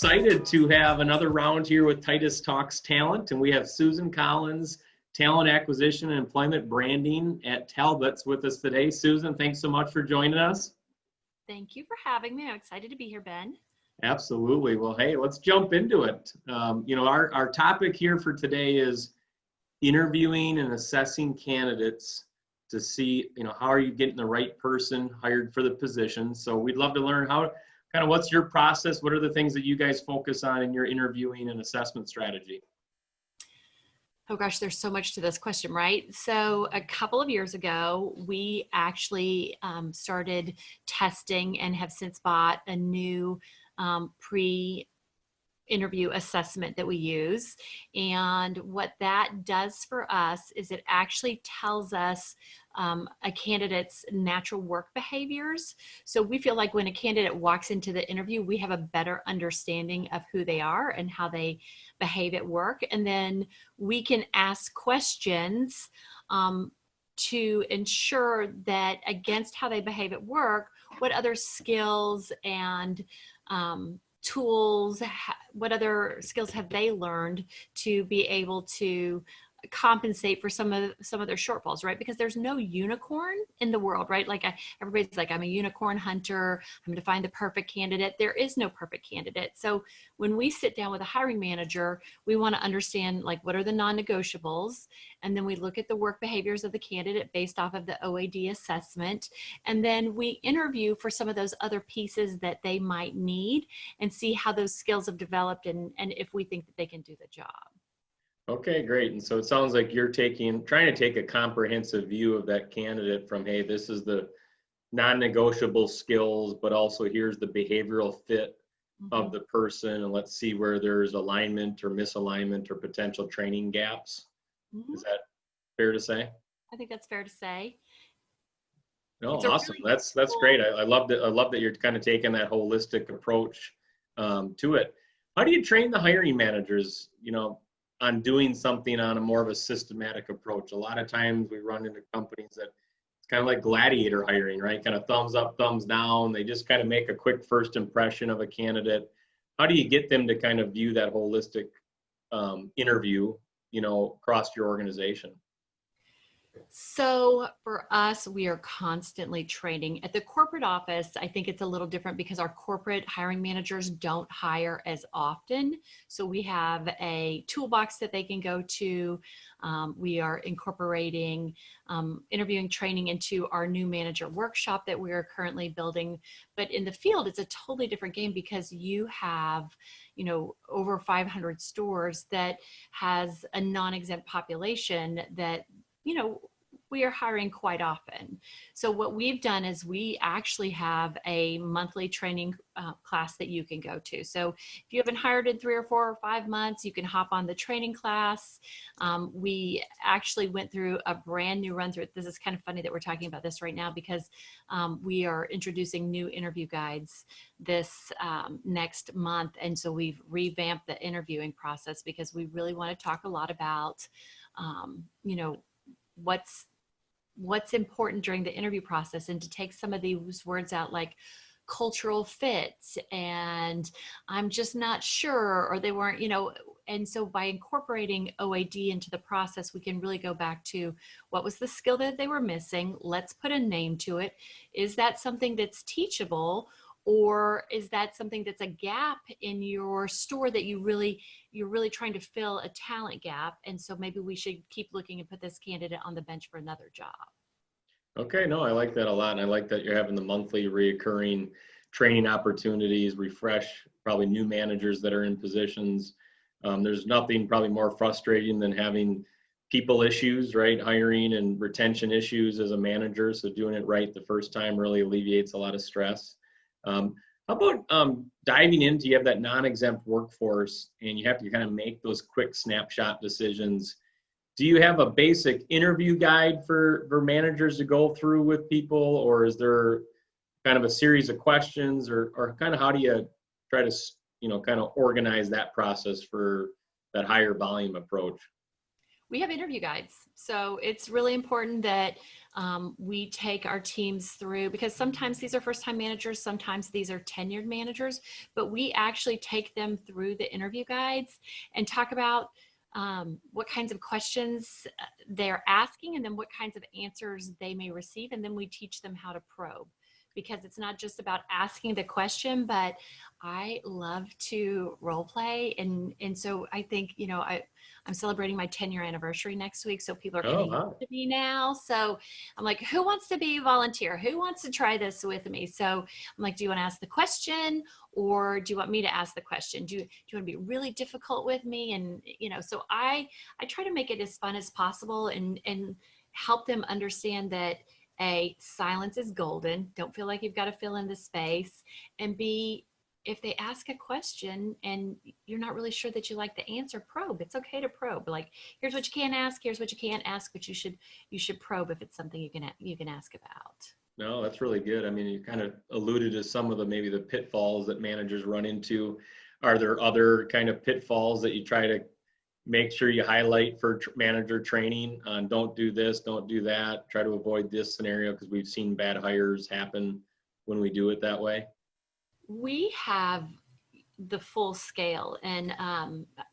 excited to have another round here with Titus Talks Talent, and we have Susan Collins, Talent Acquisition and Employment Branding at Talbots with us today. Susan, thanks so much for joining us. Thank you for having me. I'm excited to be here, Ben. Absolutely. Well, hey, let's jump into it. Our topic here for today is interviewing and assessing candidates to see, how are you getting the right person hired for the position. So we'd love to learn what's your process? What are the things that you guys focus on in your interviewing and assessment strategy? Oh gosh, there's so much to this question, right? So a couple of years ago, we actually started testing and have since bought a new pre-interview assessment that we use. And what that does for us is it actually tells us a candidate's natural work behaviors. So we feel like when a candidate walks into the interview, we have a better understanding of who they are and how they behave at work. And then we can ask questions to ensure that against how they behave at work, what other skills and tools, what other skills have they learned to be able to compensate for some of their shortfalls, right? Because there's no unicorn in the world, right? Like everybody's like, I'm a unicorn hunter. I'm going to find the perfect candidate. There is no perfect candidate. So when we sit down with a hiring manager, we want to understand like what are the non-negotiables, and then we look at the work behaviors of the candidate based off of the OAD assessment, and then we interview for some of those other pieces that they might need and see how those skills have developed and if we think that they can do the job. Okay, great. And so it sounds like you're trying to take a comprehensive view of that candidate from, hey, this is the non-negotiable skills, but also here's the behavioral fit of the person, and let's see where there's alignment or misalignment or potential training gaps. Is that fair to say? I think that's fair to say. No, awesome. That's great. I love that. I love that you're kind of taking that holistic approach to it. How do you train the hiring managers, on doing something on a more of a systematic approach? A lot of times we run into companies that it's kind of like gladiator hiring, right? Kind of thumbs up, thumbs down. They just kind of make a quick first impression of a candidate. How do you get them to kind of view that holistic interview, across your organization? So for us, we are constantly training. At the corporate office, I think it's a little different because our corporate hiring managers don't hire as often. So we have a toolbox that they can go to. We are incorporating interviewing training into our new manager workshop that we are currently building. But in the field, it's a totally different game because you have over 500 stores that has a non-exempt population that we are hiring quite often. So what we've done is we actually have a monthly training class that you can go to. So if you haven't hired in 3 or 4 or 5 months, you can hop on the training class. We actually went through a brand new run through. This is kind of funny that we're talking about this right now because we are introducing new interview guides this next month. And so we've revamped the interviewing process because we really want to talk a lot about, what's important during the interview process, and to take some of these words out like cultural fit and I'm just not sure, or they weren't, and so by incorporating OAD into the process, we can really go back to what was the skill that they were missing. Let's put a name to it. Is that something that's teachable? Or is that something that's a gap in your store that you're really trying to fill a talent gap? And so maybe we should keep looking and put this candidate on the bench for another job. Okay, no, I like that a lot. And I like that you're having the monthly reoccurring training opportunities, refresh probably new managers that are in positions. There's nothing probably more frustrating than having people issues, right? Hiring and retention issues as a manager. So doing it right the first time really alleviates a lot of stress. How about diving into, you have that non-exempt workforce and you have to kind of make those quick snapshot decisions. Do you have a basic interview guide for managers to go through with people, or is there kind of a series of questions, or kind of how do you try to, kind of organize that process for that higher volume approach? We have interview guides. So it's really important that we take our teams through, because sometimes these are first time managers, sometimes these are tenured managers, but we actually take them through the interview guides and talk about what kinds of questions they're asking, and then what kinds of answers they may receive. And then we teach them how to probe, because it's not just about asking the question, but I love to role play. And so I think, I'm celebrating my 10-year anniversary next week. So people are Oh, getting wow. used to me now. So I'm like, who wants to be a volunteer? Who wants to try this with me? So I'm like, do you want to ask the question, or do you want me to ask the question? Do you want to be really difficult with me? And, so I try to make it as fun as possible, and help them understand that A, silence is golden. Don't feel like you've got to fill in the space. And B, if they ask a question and you're not really sure that you like the answer, probe. It's okay to probe. Like, here's what you can ask, here's what you can't ask, but you should probe if it's something you can ask about. No, that's really good. I mean, you kind of alluded to some of maybe the pitfalls that managers run into. Are there other kind of pitfalls that you try to make sure you highlight for manager training on don't do this, don't do that, try to avoid this scenario, because we've seen bad hires happen when we do it that way? We have the full scale, and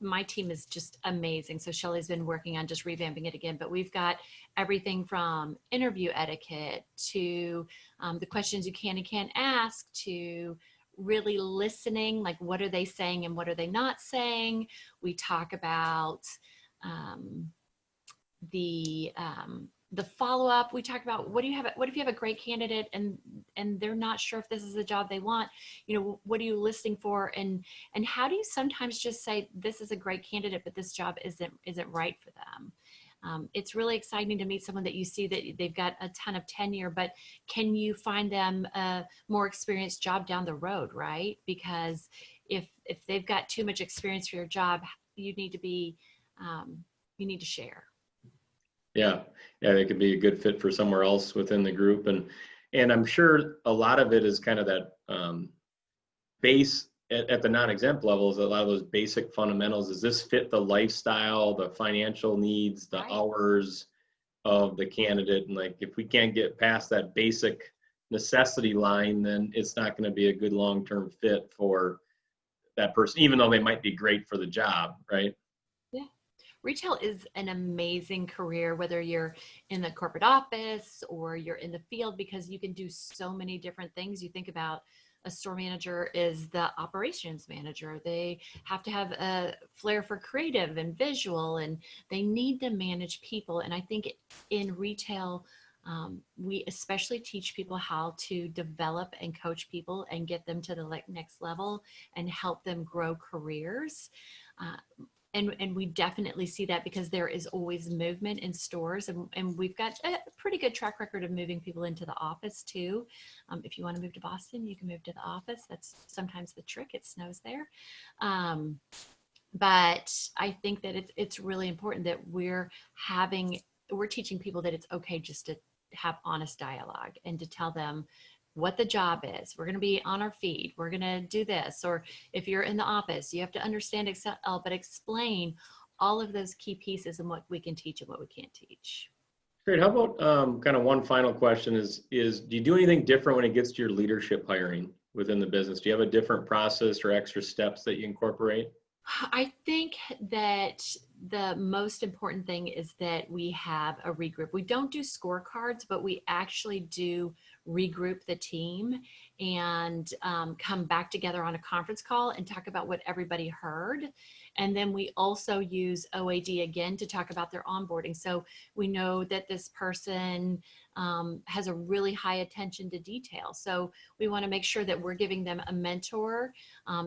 my team is just amazing. So Shelly's been working on just revamping it again, but we've got everything from interview etiquette to the questions you can and can't ask, to really listening, like what are they saying and what are they not saying. We talk about um, the follow-up. We talk about what if you have a great candidate and they're not sure if this is the job they want, what are you listening for, and how do you sometimes just say this is a great candidate but this job isn't right for them. It's really exciting to meet someone that you see that they've got a ton of tenure, but can you find them a more experienced job down the road, right? Because if they've got too much experience for your job, you need to share. Yeah, yeah, they could be a good fit for somewhere else within the group, and I'm sure a lot of it is kind of that base at the non-exempt level, is a lot of those basic fundamentals. Does this fit the lifestyle, the financial needs, the Right. hours of the candidate? And like, if we can't get past that basic necessity line, then it's not going to be a good long-term fit for that person, even though they might be great for the job, right? Yeah. Retail is an amazing career, whether you're in the corporate office or you're in the field, because you can do so many different things. You think about a store manager is the operations manager. They have to have a flair for creative and visual, and they need to manage people. And I think in retail, we especially teach people how to develop and coach people and get them to the next level and help them grow careers. Uh, and we definitely see that because there is always movement in stores, and we've got a pretty good track record of moving people into the office too. If you want to move to Boston, you can move to the office. That's sometimes the trick. It snows there. But I think that it's really important that we're teaching people that it's okay just to have honest dialogue and to tell them what the job is. We're going to be on our feet. We're going to do this. Or if you're in the office, you have to understand Excel, but explain all of those key pieces and what we can teach and what we can't teach. Great. How about kind of one final question is do you do anything different when it gets to your leadership hiring within the business? Do you have a different process or extra steps that you incorporate? I think that the most important thing is that we have a regroup. We don't do scorecards, but we actually do regroup the team and come back together on a conference call and talk about what everybody heard. And then we also use OAD again to talk about their onboarding. So we know that this person has a really high attention to detail. So we want to make sure that we're giving them a mentor,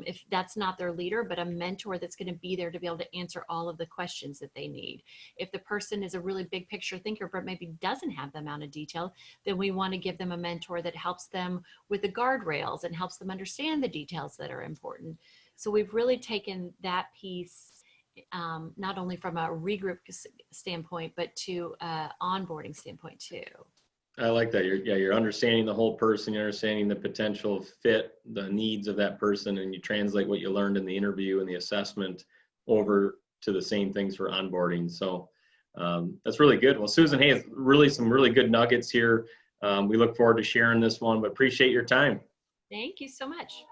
if that's not their leader, but a mentor that's going to be there to be able to answer all of the questions that they need. If the person is a really big picture thinker, but maybe doesn't have the amount of detail, then we want to give them a mentor that helps them with the guardrails and helps them understand the details that are important. So we've really taken that piece, not only from a regroup standpoint, but to onboarding standpoint too. I like that. You're understanding the whole person, you're understanding the potential fit, the needs of that person, and you translate what you learned in the interview and the assessment over to the same things for onboarding. So That's really good. Well, Susan, hey, it's really some really good nuggets here. We look forward to sharing this one, but appreciate your time. Thank you so much.